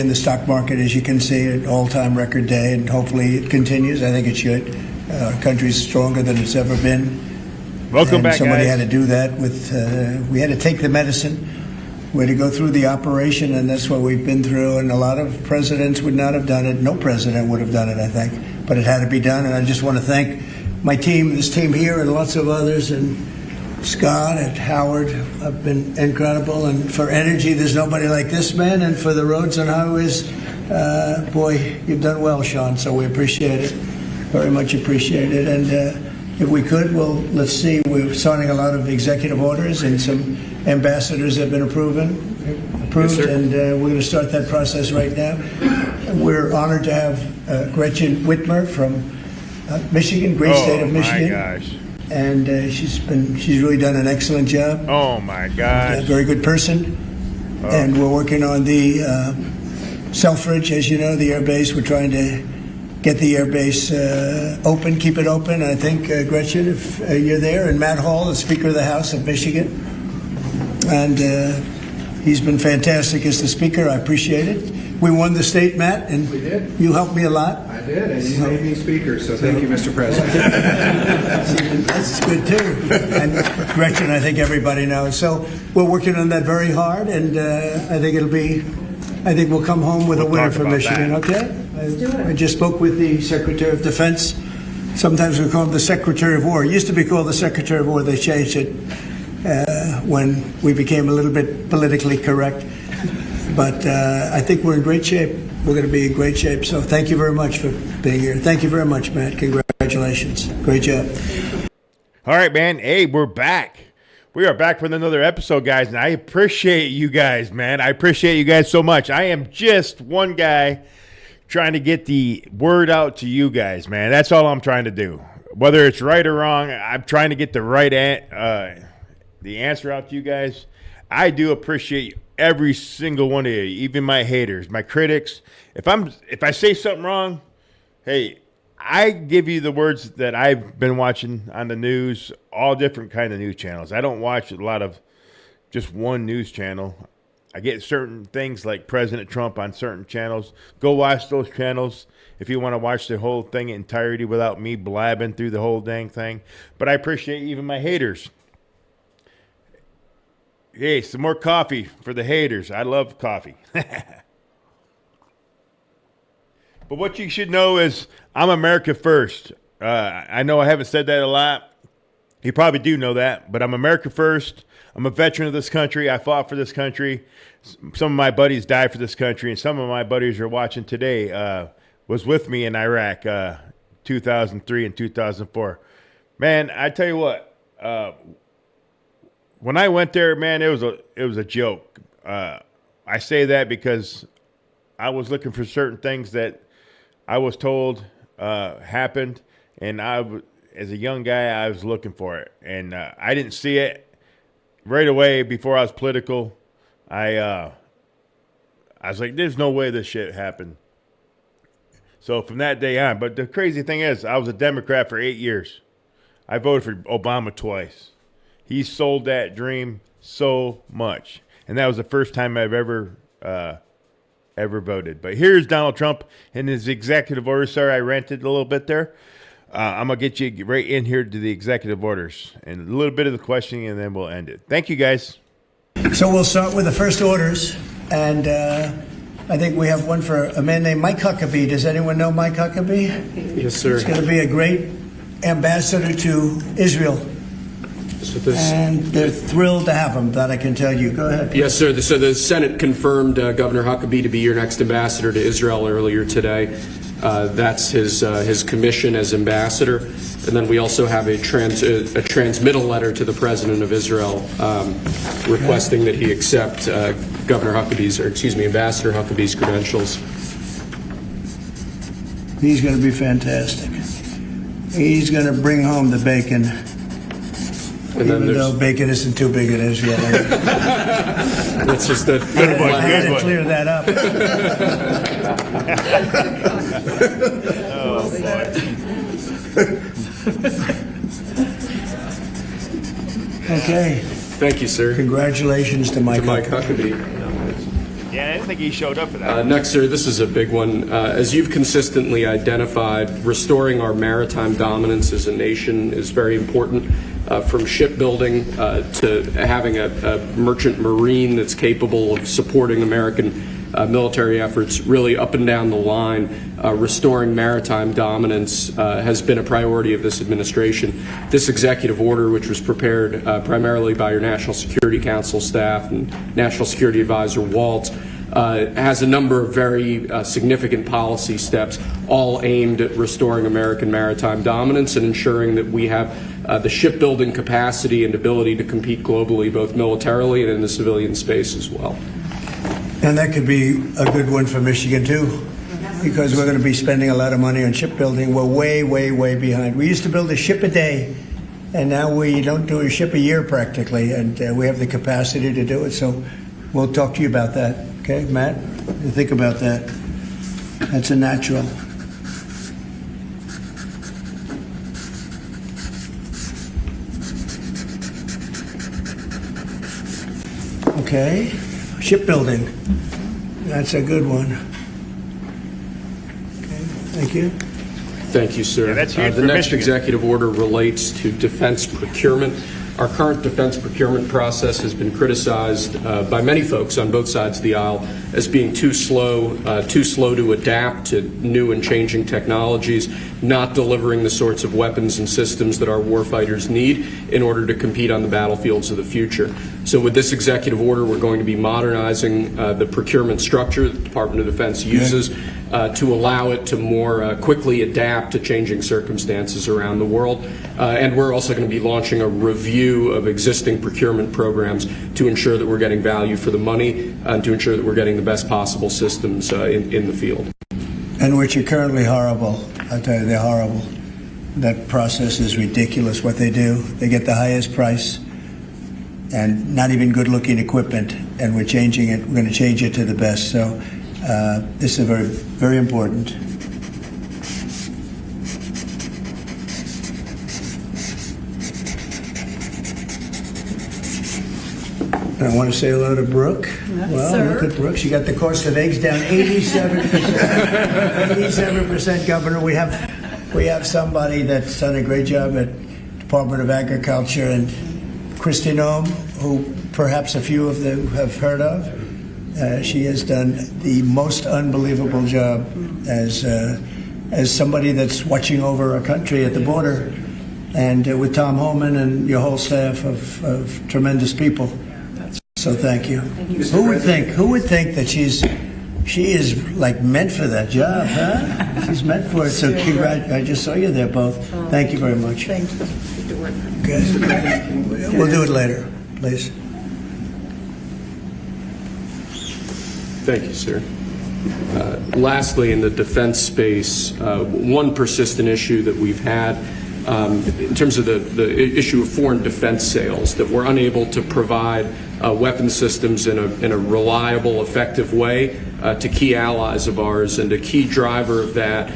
in the stock market, as you can see, an all-time record day, and hopefully it continues. I think it should. Our country's stronger than it's ever been. Welcome back, somebody guys. had to do that with, we had to take the medicine. We had to go through the operation, and that's what we've been through. And a lot of presidents would not have done it. No president would have done it, I think. But it had to be done, and I just want to thank my team, this team here, and lots of others, and Scott and Howard have been incredible. And for energy, there's nobody like this man. And for the roads and highways, boy, you've done well, Sean. So we appreciate it, very much appreciate it. And if we could, well, let's see. We're signing a lot of executive orders, and some ambassadors have been approved, Yes, sir. and we're going to start that process right now. We're honored to have Gretchen Whitmer from Michigan, great state of Michigan. Oh my gosh! And she's really done an excellent job. Oh my gosh! A very good person. And we're working on the Selfridge, as you know, the air base. We're trying to get the air base open, keep it open. I think, Gretchen, if you're there, and Matt Hall, the Speaker of the House of Michigan. And he's been fantastic as the Speaker. I appreciate it. We won the state, Matt, and We did. you helped me a lot. I did, and you made me speaker, so thank you, Mr. President. That's good too. And Gretchen, I think everybody knows. So we're working on that very hard, and I think we'll come home with a winner talk for about Michigan. that. Okay. I just spoke with the Secretary of Defense. Sometimes we call him the Secretary of War. It used to be called the Secretary of War. They changed it when we became a little bit politically correct. But I think we're in great shape. We're going to be in great shape. So thank you very much for being here. Thank you very much, Matt. Congratulations. Great job. All right, man. Hey, we're back. We are back with another episode, guys, and I appreciate you guys, man. I appreciate you guys so much. I am just one guy trying to get the word out to you guys, man. That's all I'm trying to do. Whether it's right or wrong, I'm trying to get the right the answer out to you guys. I do appreciate every single one of you, even my haters, my critics. If I say something wrong, hey, I give you the words that I've been watching on the news, all different kind of news channels. I don't watch a lot of just one news channel. I get certain things like President Trump on certain channels. Go watch those channels if you want to watch the whole thing in entirety without me blabbing through the whole dang thing. But I appreciate even my haters. Hey, some more coffee for the haters. I love coffee. But what you should know is I'm America first. I know I haven't said that a lot. You probably do know that, but I'm America first. I'm a veteran of this country. I fought for this country. Some of my buddies died for this country, and some of my buddies are watching today was with me in Iraq 2003 and 2004. Man, I tell you what, when I went there, man, it was a joke. I say that because I was looking for certain things that I was told happened, and as a young guy, I was looking for it, and I didn't see it right away. Before I was political, I was like, "There's no way this shit happened." So from that day on, but the crazy thing is, I was a Democrat for 8 years. I voted for Obama twice. He sold that dream so much, and that was the first time I've ever voted. But here's Donald Trump and his executive orders. Sorry, I ranted a little bit there. I'm going to get you right in here to the executive orders and a little bit of the questioning, and then we'll end it. Thank you, guys. So we'll start with the first orders, and I think we have one for a man named Mike Huckabee. Does anyone know Mike Huckabee? Yes, sir. He's going to be a great ambassador to Israel, and they're thrilled to have him, that I can tell you. Go ahead. Yes, sir. So the Senate confirmed Governor Huckabee to be your next ambassador to Israel earlier today. That's his commission as ambassador. And then we also have a transmittal letter to the president of Israel requesting that he accept Ambassador Huckabee's credentials. He's going to be fantastic. He's going to bring home the bacon. And then Even though bacon isn't too big in Israel. That's just a Good one, I had good to one. clear that up. Oh, boy. Okay. Thank you, sir. Congratulations to Mike. To Mike Huckabee. Huckabee. Yeah, isn't think he showed up for that. Next, sir, this is a big one. As you've consistently identified, restoring our maritime dominance as a nation is very important, from shipbuilding to having a merchant marine that's capable of supporting American military efforts, really up and down the line. Restoring maritime dominance has been a priority of this administration. This executive order, which was prepared primarily by your National Security Council staff and National Security Advisor Waltz, has a number of very significant policy steps, all aimed at restoring American maritime dominance and ensuring that we have the shipbuilding capacity and ability to compete globally, both militarily and in the civilian space as well. And that could be a good one for Michigan, too, because we're going to be spending a lot of money on shipbuilding. We're way, way, way behind. We used to build a ship a day, and now we don't do a ship a year practically, and we have the capacity to do it. So we'll talk to you about that. Okay, Matt? You think about that. That's a natural. Okay, shipbuilding. That's a good one. Okay, thank you. Thank you, sir. Yeah, that's huge the for next Michigan. executive order relates to defense procurement. Our current defense procurement process has been criticized by many folks on both sides of the aisle as being too slow to adapt to new and changing technologies, not delivering the sorts of weapons and systems that our warfighters need in order to compete on the battlefields of the future. So with this executive order, we're going to be modernizing the procurement structure that the Department of Defense uses to allow it to more quickly adapt to changing circumstances around the world. And we're also going to be launching a review of existing procurement programs to ensure that we're getting value for the money and to ensure that we're getting the best possible systems in the field. And which are currently horrible. I tell you, they're horrible. That process is ridiculous what they do. They get the highest price and not even good-looking equipment, and we're changing it. We're going to change it to the best. So this is very, very important. And I want to say hello to Brooke. Well, sir. look at Brooke. She got the cost of eggs down 87%. 87%, Governor. We have somebody that's done a great job at Department of Agriculture, and Kristi Noem, who perhaps a few of you have heard of. She has done the most unbelievable job as somebody that's watching over our country at the border, and with Tom Homan and your whole staff of tremendous people. So thank you. Who would think that she is like meant for that job, huh? She's meant for it. So congrats. I just saw you there both. Thank you very much. Thank you. Good work. Okay. We'll do it later, please. Thank you, sir. Lastly, in the defense space, one persistent issue that we've had in terms of the issue of foreign defense sales, that we're unable to provide weapon systems in a reliable, effective way to key allies of ours, and a key driver of that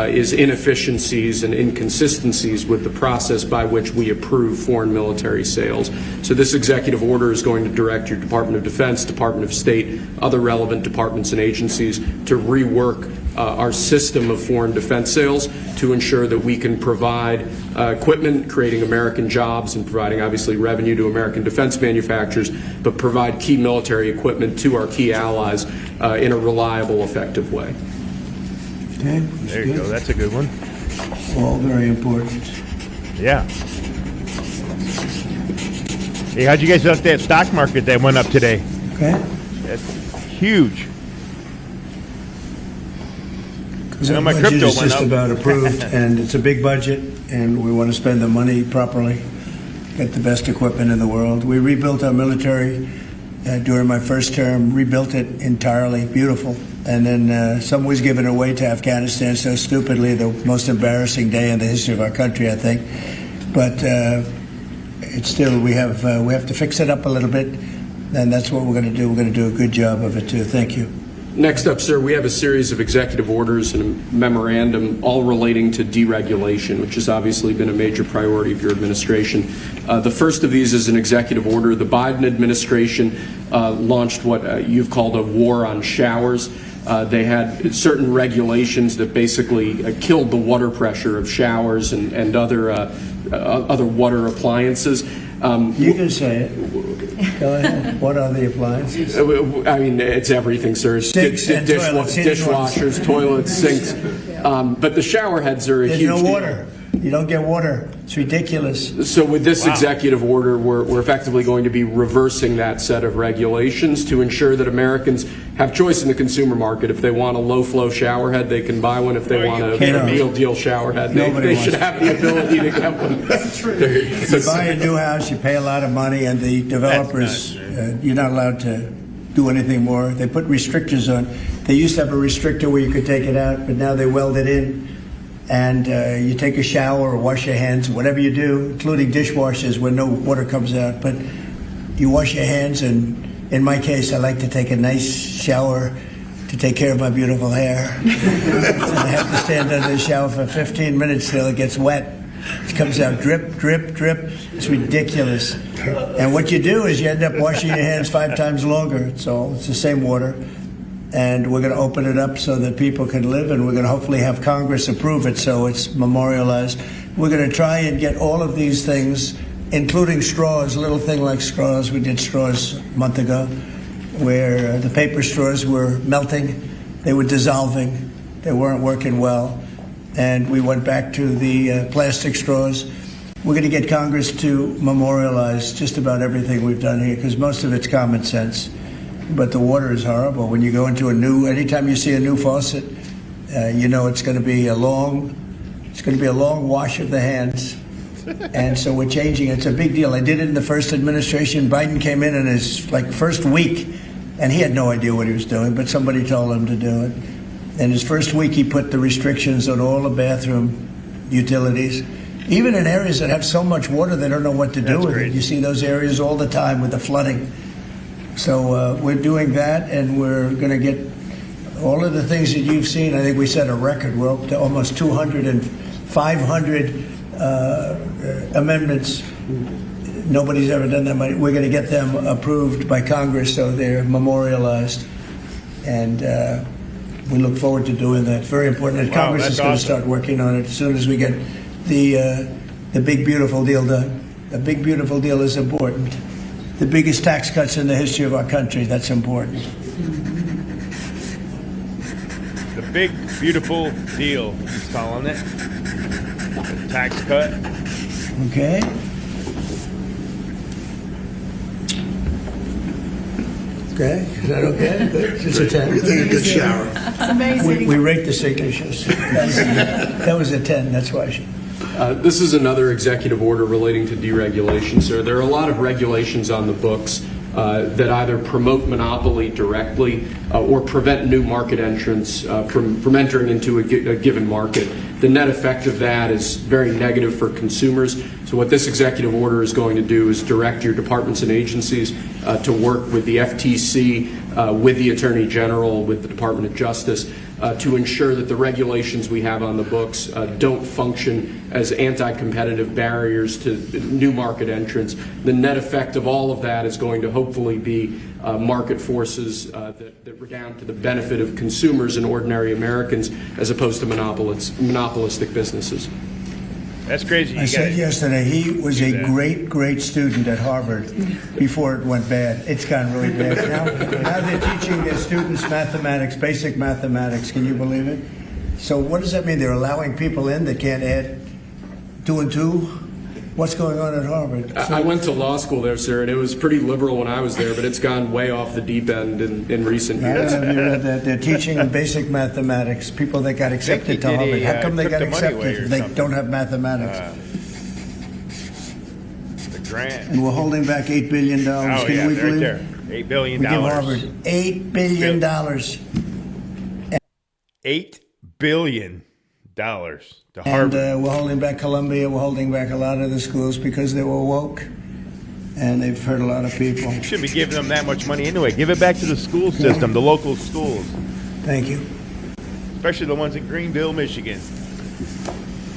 is inefficiencies and inconsistencies with the process by which we approve foreign military sales. So this executive order is going to direct your Department of Defense, Department of State, other relevant departments and agencies to rework our system of foreign defense sales to ensure that we can provide equipment, creating American jobs and providing obviously revenue to American defense manufacturers, but provide key military equipment to our key allies in a reliable, effective way. Okay. There you go. That's a good one. All very important. Yeah. Hey, how'd you guys like that stock market that went up today? Okay. That's huge. The my budget crypto is went just up. about approved, and it's a big budget, and we want to spend the money properly, get the best equipment in the world. We rebuilt our military during my first term, rebuilt it entirely, beautiful. And then some was given away to Afghanistan so stupidly, the most embarrassing day in the history of our country, I think. But it's still, we have to fix it up a little bit, and that's what we're going to do. We're going to do a good job of it, too. Thank you. Next up, sir, we have a series of executive orders and a memorandum all relating to deregulation, which has obviously been a major priority of your administration. The first of these is an executive order. The Biden administration launched what you've called a war on showers. They had certain regulations that basically killed the water pressure of showers and other water appliances. You can say it. Go ahead. What are the appliances? I mean, it's everything, sir. It's Sinks and toilets, dishwashers, toilets, sinks. But the shower heads are a There's huge no deal. water. You don't get water. It's ridiculous. So with this executive order, we're effectively going to be reversing that set of regulations to ensure that Americans have choice in the consumer market. If they want a low-flow shower head, they can buy one. If they want a meal deal shower head, they should have the ability to get one. That's true. You buy a new house, you pay a lot of money, and the developers, you're not allowed to do anything more. They put restrictors on. They used to have a restrictor where you could take it out, but now they weld it in. And you take a shower or wash your hands, whatever you do, including dishwashers when no water comes out. But you wash your hands, and in my case, I like to take a nice shower to take care of my beautiful hair. And I have to stand under the shower for 15 minutes till it gets wet. It comes out drip, drip, drip. It's ridiculous. And what you do is you end up washing your hands 5 times longer. It's the same water. And we're going to open it up so that people can live, and we're going to hopefully have Congress approve it so it's memorialized. We're going to try and get all of these things, including straws, a little thing like straws. We did straws a month ago where the paper straws were melting. They were dissolving. They weren't working well. And we went back to the plastic straws. We're going to get Congress to memorialize just about everything we've done here because most of it's common sense. But the water is horrible. When you go into anytime you see a new faucet, you know it's going to be a long wash of the hands. And so we're changing. It's a big deal. I did it in the first administration. Biden came in his first week, and he had no idea what he was doing, but somebody told him to do it. In his first week, he put the restrictions on all the bathroom utilities. Even in areas that have so much water, they don't know what to do with it. You see those areas all the time with the flooding. So we're doing that, and we're going to get all of the things that you've seen. I think we set a record. We're up to almost 200 and 500 amendments. Nobody's ever done that much. We're going to get them approved by Congress so they're memorialized. And we look forward to doing that. Very important. And Congress is going to start working on it as soon as we get the big, beautiful deal done. The big, beautiful deal is important. The biggest tax cuts in the history of our country. That's important. The big, beautiful deal, he's calling it. The tax cut. Okay. Okay. Is that okay? Good. Just a 10. You're taking a good shower. It's amazing. We rate the signatures. That was a 10. That's why. This is another executive order relating to deregulation, sir. There are a lot of regulations on the books that either promote monopoly directly or prevent new market entrants from entering into a given market. The net effect of that is very negative for consumers. So what this executive order is going to do is direct your departments and agencies to work with the FTC, with the Attorney General, with the Department of Justice, to ensure that the regulations we have on the books don't function as anti-competitive barriers to new market entrants. The net effect of all of that is going to hopefully be market forces that redound to the benefit of consumers and ordinary Americans as opposed to monopolistic businesses. That's crazy. I said yesterday he was a great, great student at Harvard before it went bad. It's gone really bad. Now they're teaching their students mathematics, basic mathematics. Can you believe it? So what does that mean? They're allowing people in that can't add 2 and 2? What's going on at Harvard? I went to law school there, sir, and it was pretty liberal when I was there, but it's gone way off the deep end in recent I years. don't know if you read that. They're teaching basic mathematics. People that got accepted to Harvard. How come they got accepted if they don't have mathematics? The grant. And we're holding back $8 billion. Oh, Can yeah, we right believe? there. $8 billion. We give Harvard $8 billion. $8 billion to And Harvard. we're holding back Columbia. We're holding back a lot of the schools because they were woke. and they've hurt a lot of people. Shouldn't be giving them that much money anyway. Give it back to the school system, the local schools, Thank you. especially the ones in Greenville, Michigan.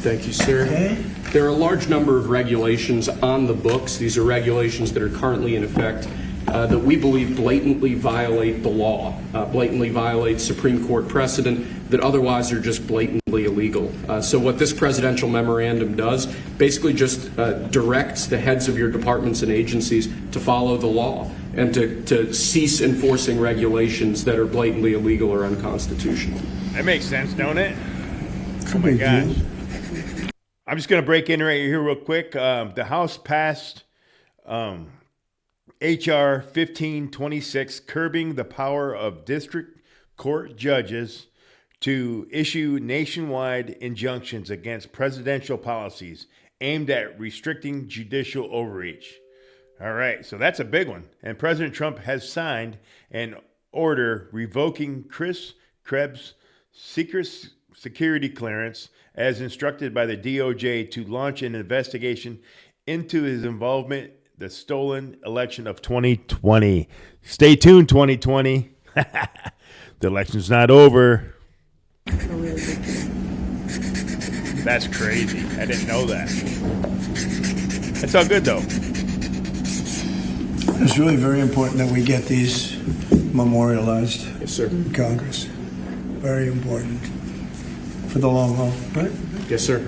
Thank you, sir. Okay. There are a large number of regulations on the books. These are regulations that are currently in effect that we believe blatantly violate the law, blatantly violate Supreme Court precedent that otherwise are just blatantly illegal. So what this presidential memorandum does basically just directs the heads of your departments and agencies to follow the law and to cease enforcing regulations that are blatantly illegal or unconstitutional. That makes sense, don't it? Oh my Gosh. I'm just going to break in right here real quick. The House passed H.R. 1526, curbing the power of district court judges to issue nationwide injunctions against presidential policies aimed at restricting judicial overreach. All right, so that's a big one. And President Trump has signed an order revoking Chris Krebs' security clearance as instructed by the DOJ to launch an investigation into his involvement in the stolen election of 2020. Stay tuned, 2020. The election's not over. That's crazy. I didn't know that. It's all good, though. It's really very important that we get these memorialized Yes, sir. in Congress. Very important for the long haul, right? Yes, sir.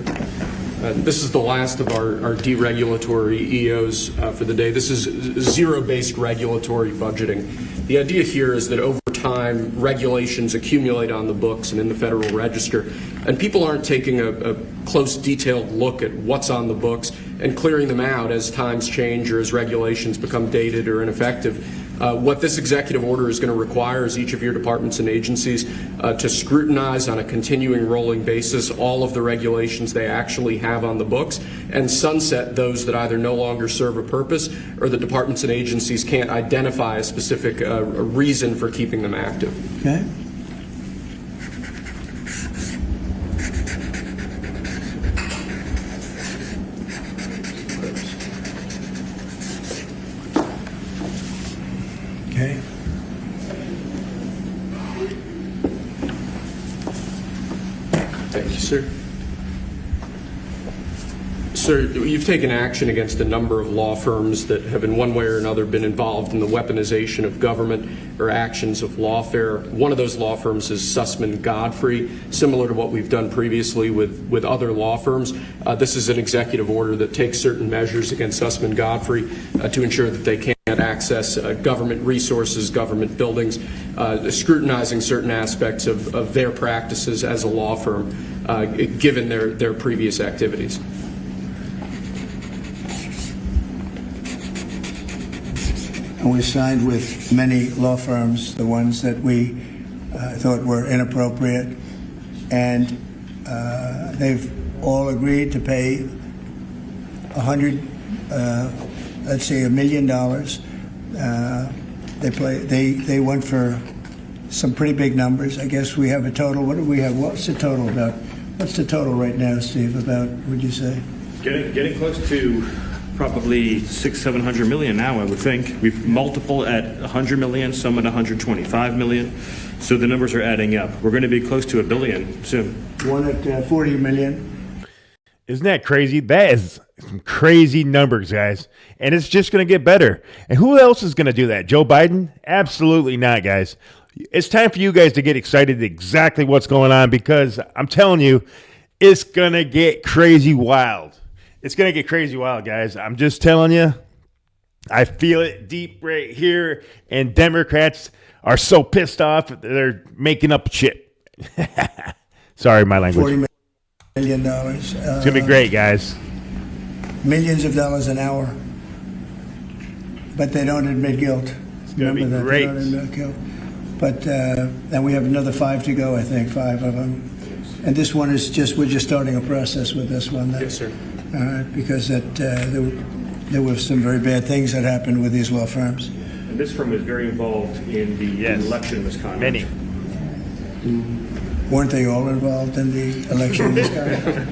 This is the last of our deregulatory EOs for the day. This is zero-based regulatory budgeting. The idea here is that over time, regulations accumulate on the books and in the Federal Register, and people aren't taking a close, detailed look at what's on the books and clearing them out as times change or as regulations become dated or ineffective. What this executive order is going to require is each of your departments and agencies to scrutinize on a continuing rolling basis all of the regulations they actually have on the books and sunset those that either no longer serve a purpose or the departments and agencies can't identify a specific reason for keeping them active. Okay. Okay. Thank you, sir. Sir, you've taken action against a number of law firms that have in one way or another been involved in the weaponization of government or actions of lawfare. One of those law firms is Sussman Godfrey, similar to what we've done previously with other law firms. This is an executive order that takes certain measures against Sussman Godfrey to ensure that they can't access government resources, government buildings, scrutinizing certain aspects of their practices as a law firm, given their previous activities. And we signed with many law firms, the ones that we thought were inappropriate, and they've all agreed to pay $1 million. They went for some pretty big numbers. I guess we have a total. What do we have? What's the total about? What's the total right now, Steve? About, would you say? Getting close to probably 600-700 million now, I would think. We've multiple at 100 million, some at 125 million. So the numbers are adding up. We're going to be close to $1 billion soon. One at 40 million. Isn't that crazy? That is some crazy numbers, guys. And it's just going to get better. And who else is going to do that? Joe Biden? Absolutely not, guys. It's time for you guys to get excited exactly what's going on, because I'm telling you, it's going to get crazy wild. It's going to get crazy wild, guys. I'm just telling you. I feel it deep right here. And Democrats are so pissed off, they're making up shit. Sorry, my language. $40 million. It's going to be great, guys. Millions of dollars an hour. But they don't admit guilt. It's going to be Remember that, great. they don't admit guilt. But then we have another 5 to go, I think, 5 of them. And this one is we're just starting a process with this one. Yes, sir. Because there were some very bad things that happened with these law firms. And this firm was very involved in the Yes. election misconduct. Many. Weren't they all involved in the election? I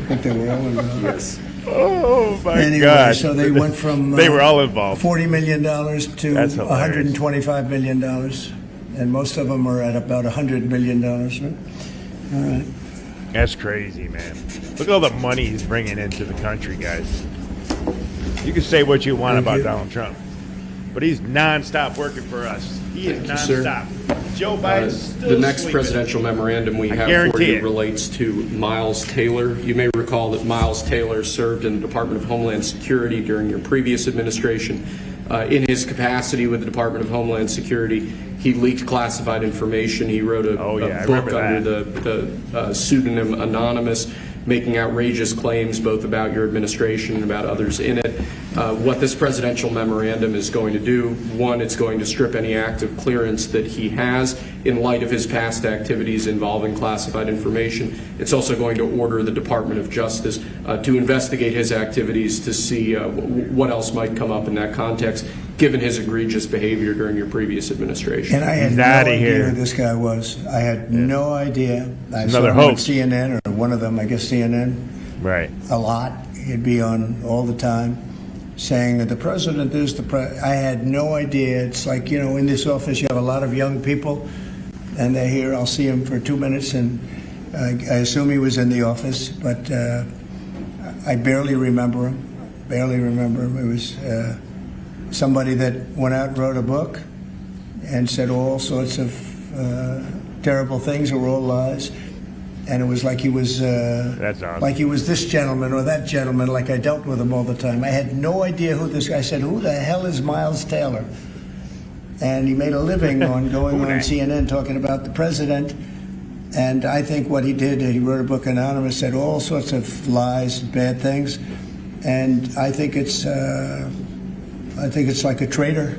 think they were all involved. Yes. Oh my Anyway, God! so they went from they were all involved. $40 million to That's hilarious. $125 million, and most of them are at about $100 million. Right? All right. That's crazy, man. Look at all the money he's bringing into the country, guys. You can say what you want Thank about you. Donald Trump, but he's nonstop working for us. He is Thank you, sir. nonstop. Joe Biden's still The next sleeping. presidential memorandum we have for guarantee you it. relates to Miles Taylor. You may recall that Miles Taylor served in the Department of Homeland Security during your previous administration. In his capacity with the Department of Homeland Security, he leaked classified information. He wrote a I book remember under the pseudonym Anonymous, making outrageous claims both about your administration and about others in it. What this presidential memorandum is going to do, one, it's going to strip any active clearance that he has in light of his past activities involving classified information. It's also going to order the Department of Justice to investigate his activities to see what else might come up in that context, given his egregious behavior during your previous administration. And I had He's no outta idea here. who this guy was. I had no idea. I Another saw him on hoax. CNN, or one of them, I guess CNN, Right. a lot. He'd be on all the time saying that the president is the president. I had no idea. It's like, in this office you have a lot of young people, and they're here. I'll see him for 2 minutes, and I assume he was in the office, but I barely remember him. It was somebody that went out and wrote a book and said all sorts of terrible things that were all lies. And it was like he was That's awesome. like he was this gentleman or that gentleman, like I dealt with him all the time. I had no idea who this guy. I said, who the hell is Miles Taylor? And he made a living on going on CNN talking about the president. And I think what he did, he wrote a book, Anonymous, said all sorts of lies, bad things. And I think it's like a traitor.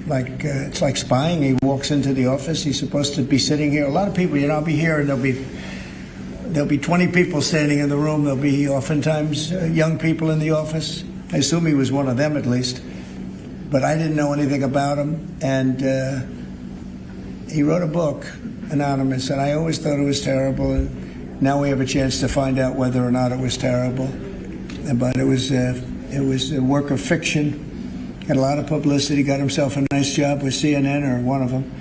It's like spying. He walks into the office. He's supposed to be sitting here. A lot of people, I'll be here, and there'll be 20 people standing in the room. There'll be oftentimes young people in the office. I assume he was one of them at least. But I didn't know anything about him. And he wrote a book, Anonymous, and I always thought it was terrible. And now we have a chance to find out whether or not it was terrible. But it was a work of fiction. Had a lot of publicity. Got himself a nice job with CNN, or one of them.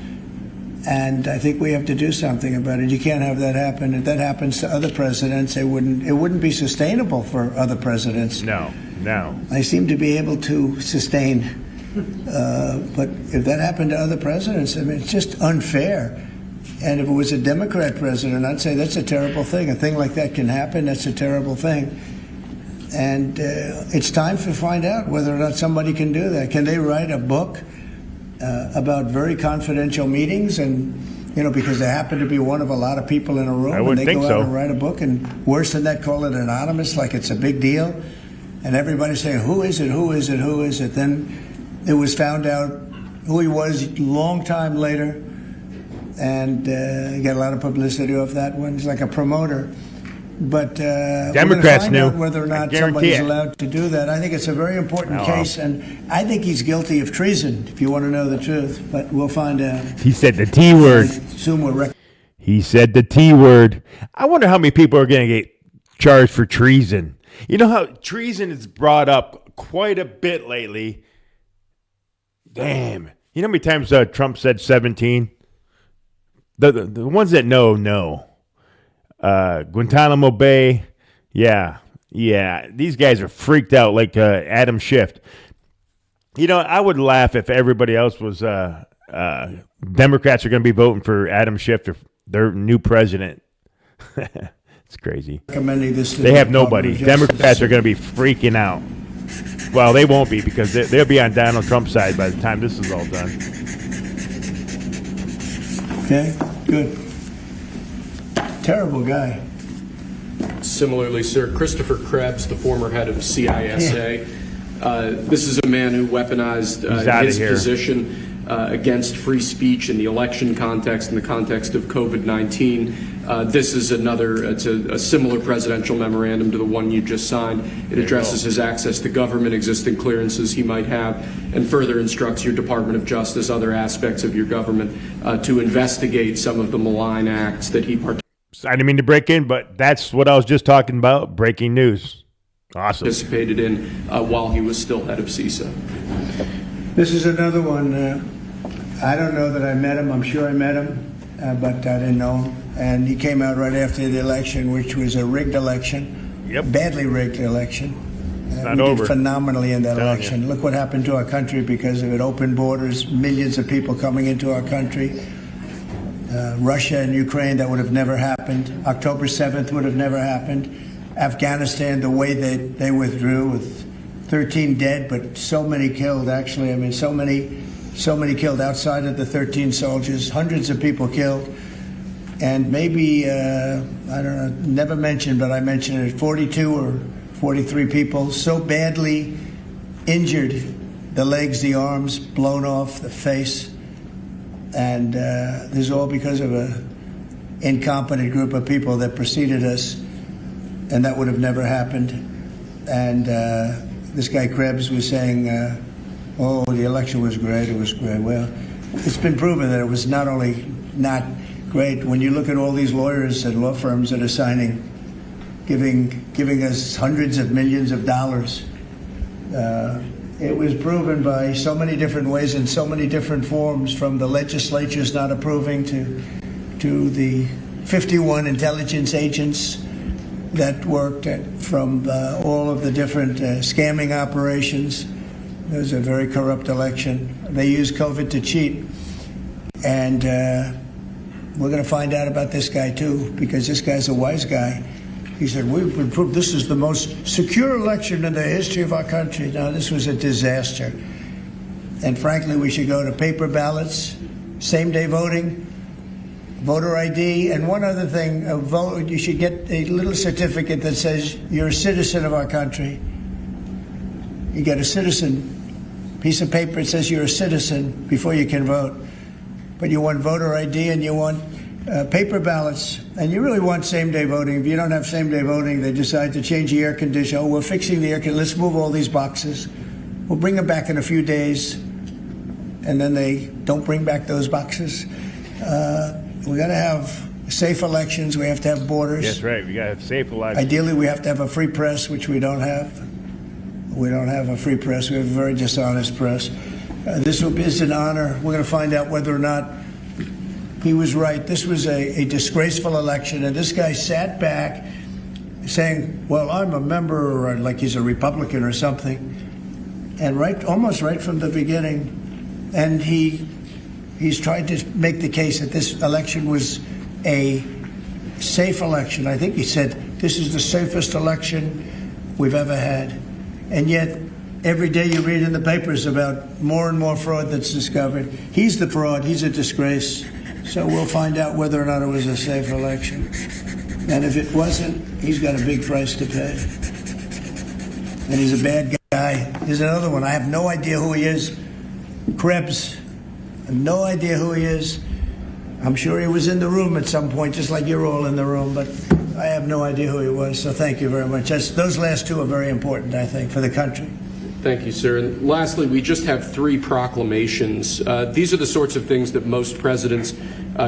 And I think we have to do something about it. You can't have that happen. If that happens to other presidents, it wouldn't be sustainable for other presidents. No. They seem to be able to sustain. But if that happened to other presidents, I mean, it's just unfair. And if it was a Democrat president, I'd say that's a terrible thing. A thing like that can happen. That's a terrible thing. And it's time to find out whether or not somebody can do that. Can they write a book about very confidential meetings, and because they happen to be one of a lot of people in a room, I and would they think go so. out and write a book, and worse than that, call it anonymous, like it's a big deal, and everybody's saying, who is it? Then it was found out who he was a long time later, and he got a lot of publicity off that one. He's like a promoter. But Democrats we're knew. find out whether or I not guarantee somebody's it. allowed to do that. I think it's a very important Oh. case, and I think he's guilty of treason, if you want to know the truth. But we'll find out. He said the T word. I assume we're He said the T word. I wonder how many people are going to get charged for treason. You know how treason is brought up quite a bit lately. Damn. You know how many times Trump said 17? The ones that know. Guantanamo Bay. Yeah. These guys are freaked out like Adam Schiff. I would laugh if everybody else was Democrats are going to be voting for Adam Schiff, their new president. It's crazy. recommending this to They the have Department nobody. of Justice. Democrats are going to be freaking out. Well, they won't be, because they'll be on Donald Trump's side by the time this is all done. Okay, good. Terrible guy. Similarly, sir, Christopher Krebs, the former head of CISA, this is a man who weaponized He's outta his here. position against free speech in the election context, in the context of COVID-19. This is it's a similar presidential memorandum to the one you just signed. It addresses his access to government, existing clearances he might have, and further instructs your Department of Justice, other aspects of your government, to investigate some of the malign acts that he participated I didn't mean to break in, but that's what I was just talking about. Breaking news. Awesome. participated in while he was still head of CISA. This is another one. I don't know that I met him. I'm sure I met him, but I didn't know him. And he came out right after the election, which was a rigged election, Yep. badly rigged election. not we over. did phenomenally in that Telling election. you. Look what happened to our country because of it. Open borders, millions of people coming into our country. Russia and Ukraine, that would have never happened. October 7th would have never happened. Afghanistan, the way they withdrew with 13 dead, but so many killed, actually. I mean, so many killed outside of the 13 soldiers, hundreds of people killed. And maybe, I don't know, never mentioned, but I mentioned it, 42 or 43 people so badly injured, the legs, the arms, blown off, the face. And this is all because of an incompetent group of people that preceded us, and that would have never happened. And this guy Krebs was saying, oh, the election was great, it was great. Well, it's been proven that it was not only not great. When you look at all these lawyers and law firms that are signing, giving us hundreds of millions of dollars, it was proven by so many different ways in so many different forms, from the legislatures not approving to the 51 intelligence agents that worked from all of the different scamming operations. It was a very corrupt election. They used COVID to cheat. And we're going to find out about this guy, too, because this guy's a wise guy. He said, we've been proved this is the most secure election in the history of our country. Now, this was a disaster. And frankly, we should go to paper ballots, same-day voting, voter ID, and one other thing, you should get a little certificate that says you're a citizen of our country. You get a citizen piece of paper that says you're a citizen before you can vote. But you want voter ID and you want paper ballots, and you really want same-day voting. If you don't have same-day voting, they decide to change the air conditioner. Oh, we're fixing the air conditioner. Let's move all these boxes. We'll bring them back in a few days, and then they don't bring back those boxes. We got to have safe elections. We have to have borders. That's right. We got to have safe elections. Ideally, we have to have a free press, which we don't have. We don't have a free press. We have a very dishonest press. This is an honor. We're going to find out whether or not he was right. This was a disgraceful election, and this guy sat back saying, well, I'm a member, or like he's a Republican or something, and almost right from the beginning. And he's tried to make the case that this election was a safe election. I think he said, this is the safest election we've ever had. And yet, every day you read in the papers about more and more fraud that's discovered. He's the fraud. He's a disgrace. So we'll find out whether or not it was a safe election. And if it wasn't, he's got a big price to pay. And he's a bad guy. Here's another one. I have no idea who he is. Krebs. I have no idea who he is. I'm sure he was in the room at some point, just like you're all in the room, but I have no idea who he was. So thank you very much. Those last two are very important, I think, for the country. Thank you, sir. And lastly, we just have 3 proclamations. These are the sorts of things that most presidents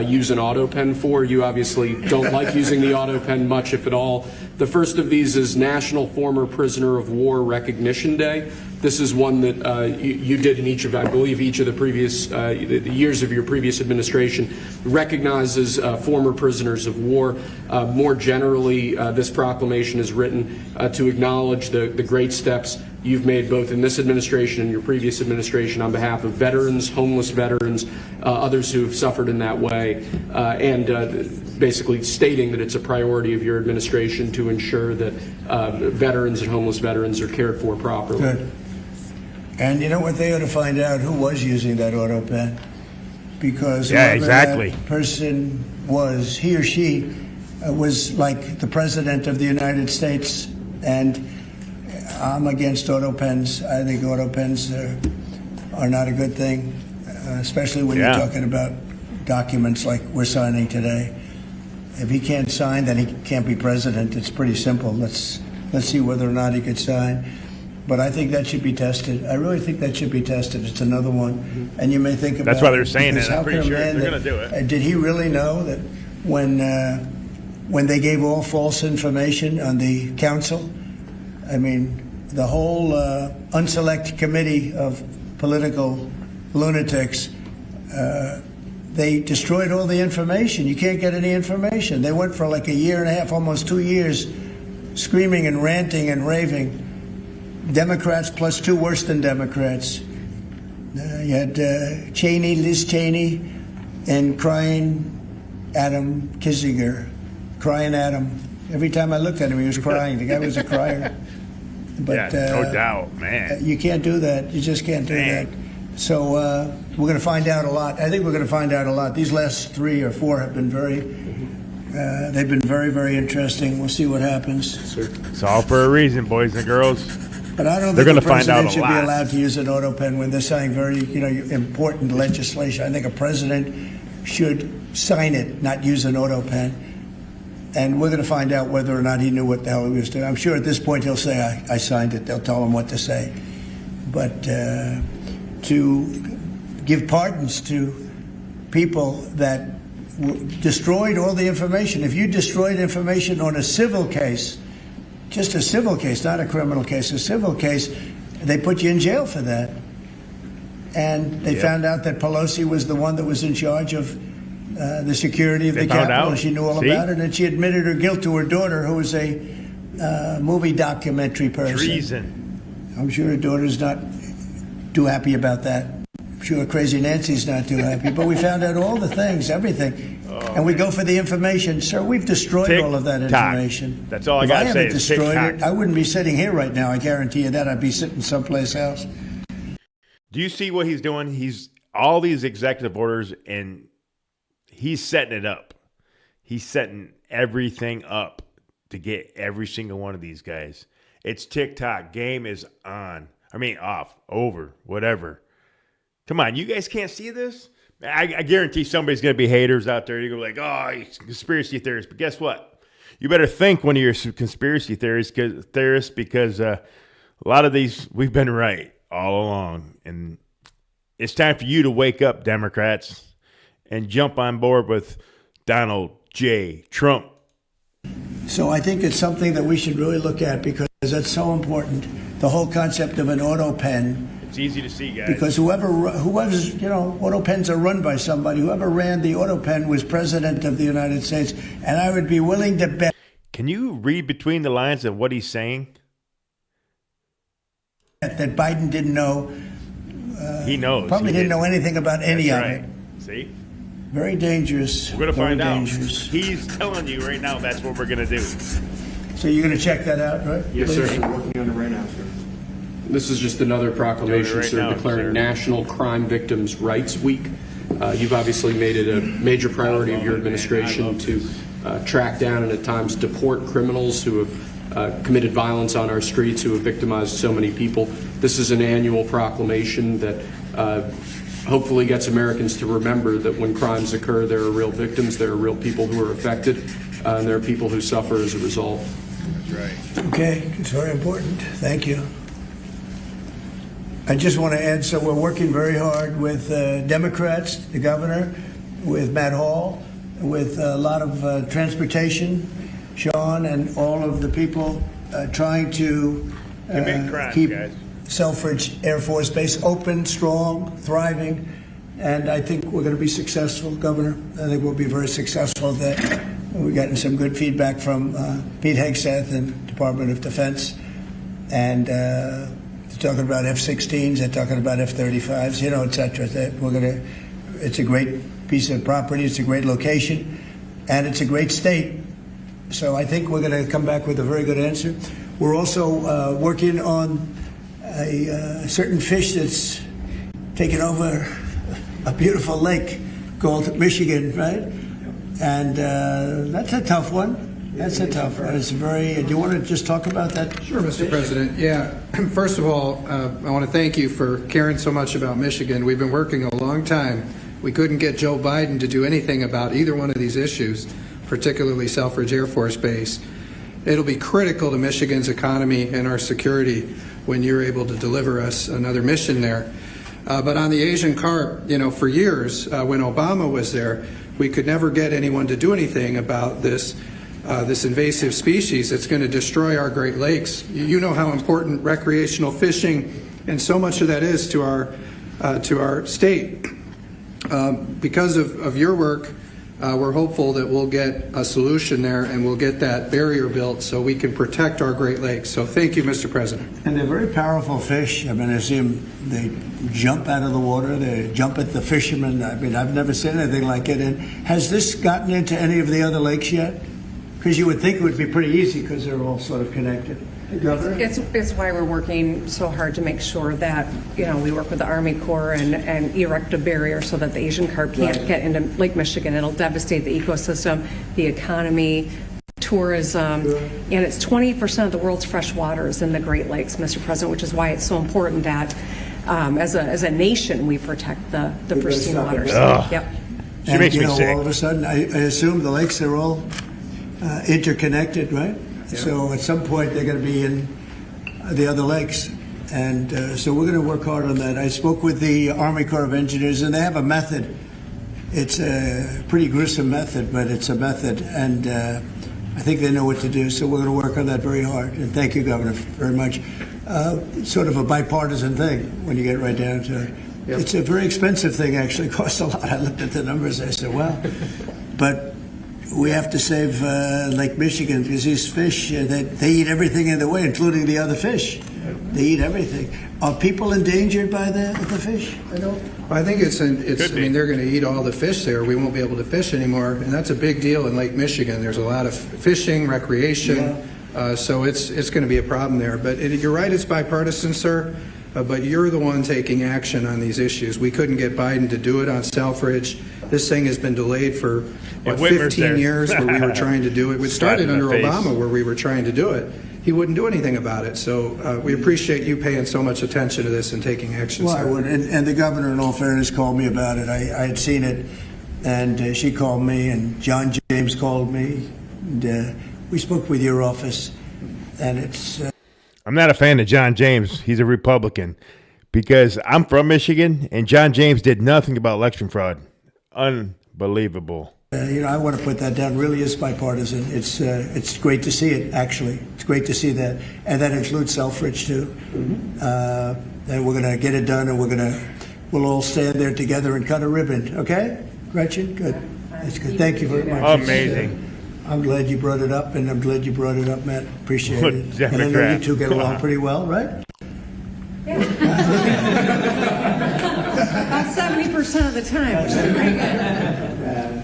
use an auto pen for. You obviously don't like using the auto pen much, if at all. The first of these is National Former Prisoner of War Recognition Day. This is one that you did in each of, I believe, each of the previous the years of your previous administration, recognizes former prisoners of war. More generally, this proclamation is written to acknowledge the great steps you've made both in this administration and your previous administration on behalf of veterans, homeless veterans, others who have suffered in that way, and basically stating that it's a priority of your administration to ensure that veterans and homeless veterans are cared for properly. Good. And you know what? They ought to find out who was using that auto pen, because Yeah, whoever exactly. that person was, he or she was like the president of the United States. And I'm against auto pens. I think auto pens are not a good thing, especially when you're talking about documents like we're signing today. If he can't sign, then he can't be president. It's pretty simple. Let's see whether or not he could sign. But I think that should be tested. I really think that should be tested. It's another one. And you may think about That's why they're saying because it. I'm how pretty can a sure man they're going to do it. Did he really know that when they gave all false information on the council, I mean, the whole unselect committee of political lunatics, they destroyed all the information. You can't get any information. They went for like a year and a half, almost 2 years, screaming and ranting and raving. Democrats plus two worse than Democrats. You had Cheney, Liz Cheney, and crying Adam Kinzinger. Crying Adam. Every time I looked at him, he was crying. The guy was a crier. But, yeah, no doubt, man. You can't do that. You just can't do that. So we're going to find out a lot. I think we're going to find out a lot. These last 3 or 4 have been they've been very, very interesting. We'll see what happens. It's all for a reason, boys and girls. But I don't They're think gonna the find out president a should be lot. allowed to use an auto pen when they're signing very, important legislation. I think a president should sign it, not use an auto pen. And we're going to find out whether or not he knew what the hell he was doing. I'm sure at this point he'll say, I signed it. They'll tell him what to say. But to give pardons to people that destroyed all the information. If you destroyed information on a civil case, just a civil case, not a criminal case, a civil case, they put you in jail for that. And they found out that Pelosi was the one that was in charge of the security of the Capitol. She knew all about it, and she admitted her guilt to her daughter, who was a movie documentary person. Treason. I'm sure her daughter's not too happy about that. I'm sure Crazy Nancy's not too happy. But we found out all the things, everything. And we go for the information. Sir, we've destroyed all of that information. That's all I got to say is destroyed TikTok. it, I wouldn't be sitting here right now. I guarantee you that. I'd be sitting someplace else. Do you see what he's doing? He's all these executive orders, and he's setting it up. He's setting everything up to get every single one of these guys. It's TikTok. Game is on. I mean, off, over, whatever. Come on, you guys can't see this? I guarantee somebody's going to be haters out there. You're going to be like, oh, he's a conspiracy theorist. But guess what? You better think when you're a conspiracy theorist because a lot of these, we've been right all along. And it's time for you to wake up, Democrats, and jump on board with Donald J. Trump. So I think it's something that we should really look at because that's so important. The whole concept of an auto pen. It's easy to see, guys. Because whoever's, auto pens are run by somebody. Whoever ran the auto pen was president of the United States. And I would be willing to bet. Can you read between the lines of what he's saying? That Biden didn't know. He knows. Probably didn't know anything about any of right. it. See? Very dangerous. We're going to find out. Dangerous. He's telling you right now that's what we're going to do. So you're going to check that out, right? Yes, sir. I'm working on it right now, sir. This is just another proclamation, right sir, now, declaring sir. National Crime Victims' Rights Week. You've obviously made it a major priority of your administration to track down and at times deport criminals who have committed violence on our streets, who have victimized so many people. This is an annual proclamation that hopefully gets Americans to remember that when crimes occur, there are real victims, there are real people who are affected, and there are people who suffer as a result. That's right. Okay, it's very important. Thank you. I just want to add, so we're working very hard with Democrats, the governor, with Matt Hall, with a lot of transportation, Sean, and all of the people trying to keep guys. Selfridge Air Force Base open, strong, thriving, and I think we're going to be successful, Governor. I think we'll be very successful. That we've gotten some good feedback from Pete Hegseth and Department of Defense, and they're talking about F-16s, they're talking about F-35s, et cetera. That it's a great piece of property, it's a great location, and it's a great state. So I think we're going to come back with a very good answer. We're also working on a certain fish that's taken over a beautiful lake called Michigan, right? And that's a tough one. That's a tough one. It's very. Do you want to just talk about that? Sure, Mr. President. Yeah. First of all, I want to thank you for caring so much about Michigan. We've been working a long time. We couldn't get Joe Biden to do anything about either one of these issues, particularly Selfridge Air Force Base. It'll be critical to Michigan's economy and our security when you're able to deliver us another mission there. But on the Asian carp, for years, when Obama was there, we could never get anyone to do anything about this this invasive species that's going to destroy our Great Lakes. You know how important recreational fishing and so much of that is to our state. Because of your work, we're hopeful that we'll get a solution there and we'll get that barrier built so we can protect our Great Lakes. So thank you, Mr. President. And they're very powerful fish. I mean, I see them, they jump out of the water, they jump at the fishermen. I mean, I've never seen anything like it. And has this gotten into any of the other lakes yet? Because you would think it would be pretty easy because they're all sort of connected. Governor? It's why we're working so hard to make sure that, we work with the Army Corps and erect a barrier so that the Asian carp can't get into Lake Michigan. It'll devastate the ecosystem, the economy, tourism, and it's 20% of the world's fresh waters in the Great Lakes, Mr. President, which is why it's so important that as a nation we protect the pristine waters. Yep. She makes me sick. All of a sudden, I assume the lakes are all interconnected, right? Yeah. So at some point they're going to be in the other lakes. And so we're going to work hard on that. I spoke with the Army Corps of Engineers, and they have a method. It's a pretty gruesome method, but it's a method. And I think they know what to do. So we're going to work on that very hard. And thank you, Governor, very much. Sort of a bipartisan thing when you get right down to it. Yep. It's a very expensive thing, actually. It costs a lot. I looked at the numbers. I said, well, but we have to save Lake Michigan because these fish, they eat everything in the way, including the other fish. They eat everything. Are people endangered by the fish? I think I mean, they're going to eat all the fish there. We won't be able to fish anymore, and that's a big deal in Lake Michigan. There's a lot of fishing, recreation, so it's going to be a problem there. But you're right, it's bipartisan, sir. But you're the one taking action on these issues. We couldn't get Biden to do it on Selfridge. This thing has been delayed for 15 years where we were trying to do it. We started under Obama where we were trying to do it. He wouldn't do anything about it. So we appreciate you paying so much attention to this and taking action. Well, sir. I would. And the governor, in all fairness, called me about it. I had seen it, and she called me, and John James called me. And we spoke with your office, and it's... I'm not a fan of John James. He's a Republican because I'm from Michigan, and John James did nothing about election fraud. Unbelievable. I want to put that down. Really is bipartisan. It's great to see it, actually. It's great to see that. And that includes Selfridge, too. Mm-hmm. And we're going to get it done, and we'll all stand there together and cut a ribbon. Okay? Gretchen? Good. That's good. Thank you very much. Amazing. I'm glad you brought it up, and I'm glad you brought it up, Matt. Appreciate it. Democrat. And I know you two get along pretty well, right? About 70% of the time, which is pretty good.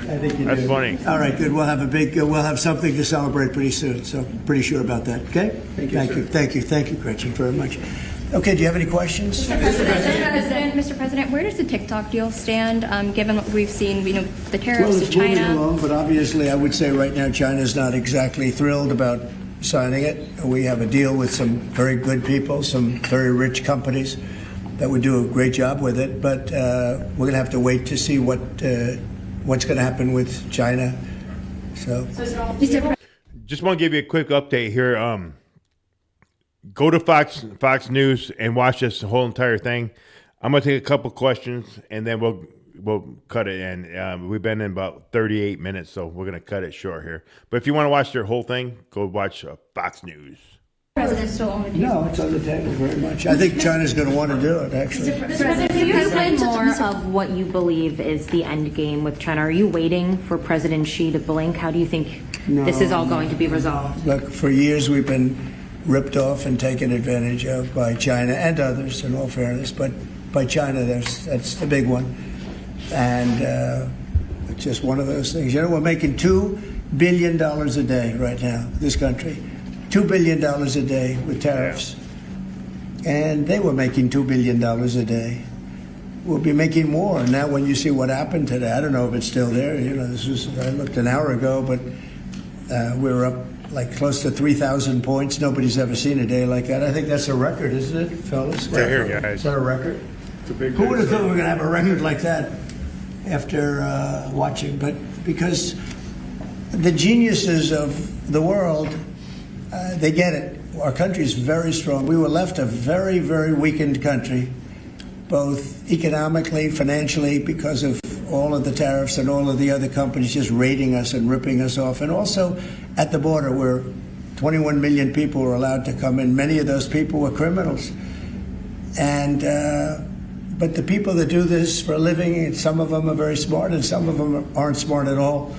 I think you That's do. funny. All right, good. We'll have something to celebrate pretty soon. So pretty sure about that. Okay. Thank you, Gretchen, very much. Okay. Do you have any questions? Mr. President, where does the TikTok deal stand, given what we've seen, the tariffs Well, to it's moving China? along, but obviously I would say right now China's not exactly thrilled about signing it. We have a deal with some very good people, some very rich companies that would do a great job with it, but we're going to have to wait to see what's going to happen with China. So Just want to give you a quick update here. Go to Fox News and watch this whole entire thing. I'm going to take a couple questions, and then we'll cut it in. We've been in about 38 minutes, so we're going to cut it short here. But if you want to watch their whole thing, go watch Fox News. President still on the table. no, it's on the table very much. I think China's going to want to do it, actually. President, Can you explain more of what you believe is the end game with China? Are you waiting for President Xi to blink? How do you think this is all going to be resolved? Look, for years we've been ripped off and taken advantage of by China and others, in all fairness, but by China, that's the big one. And it's just one of those things. We're making $2 billion a day right now, this country. $2 billion a day with tariffs. And they were making $2 billion a day. We'll be making more. Now when you see what happened today, I don't know if it's still there. I looked an hour ago, but we were up like close to 3,000 points. Nobody's ever seen a day like that. I think that's a record, isn't it, fellas? Right here, guys. Is that a record? Who would have thought we were going to have a record like that after watching? But because the geniuses of the world, they get it. Our country is very strong. We were left a very, very weakened country, both economically, financially, because of all of the tariffs and all of the other companies just raiding us and ripping us off, and also at the border where 21 million people were allowed to come in. Many of those people were criminals. And but the people that do this for a living, some of them are very smart and some of them aren't smart at all.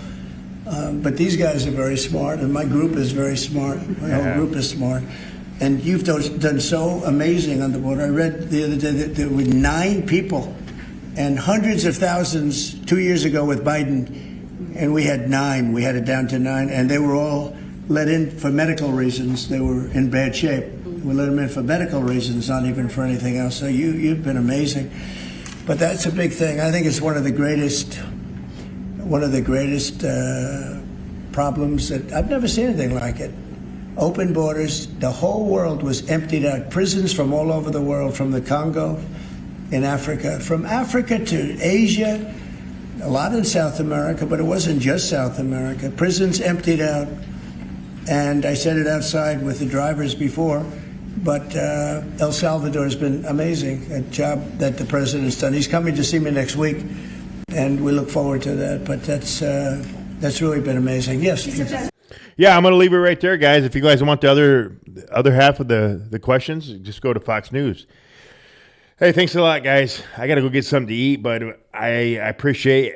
But these guys are very smart, and my group is very smart. My whole group is smart. And you've done so amazing on the border. I read the other day that there were 9 people and hundreds of thousands 2 years ago with Biden, and we had 9. We had it down to 9, and they were all let in for medical reasons. They were in bad shape. We let them in for medical reasons, not even for anything else. So you've been amazing. But that's a big thing. I think it's one of the greatest problems that I've never seen anything like it. Open borders. The whole world was emptied out. Prisons from all over the world, from the Congo in Africa, from Africa to Asia, a lot in South America, but it wasn't just South America. Prisons emptied out. And I said it outside with the drivers before, but El Salvador has been amazing, a job that the president's done. He's coming to see me next week, and we look forward to that. But that's really been amazing. Yes. Yeah, I'm going to leave it right there, guys. If you guys want the other half of the questions, just go to Fox News. Hey, thanks a lot, guys. I got to go get something to eat, but I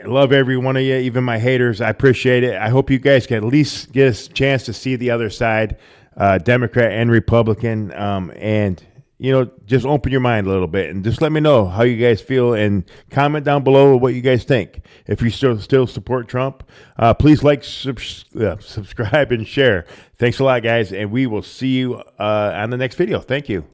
love every one of you, even my haters. I appreciate it. I hope you guys can at least get a chance to see the other side, Democrat and Republican, and, just open your mind a little bit and just let me know how you guys feel and comment down below what you guys think. If you still support Trump, please subscribe and share. Thanks a lot, guys, and we will see you on the next video. Thank you.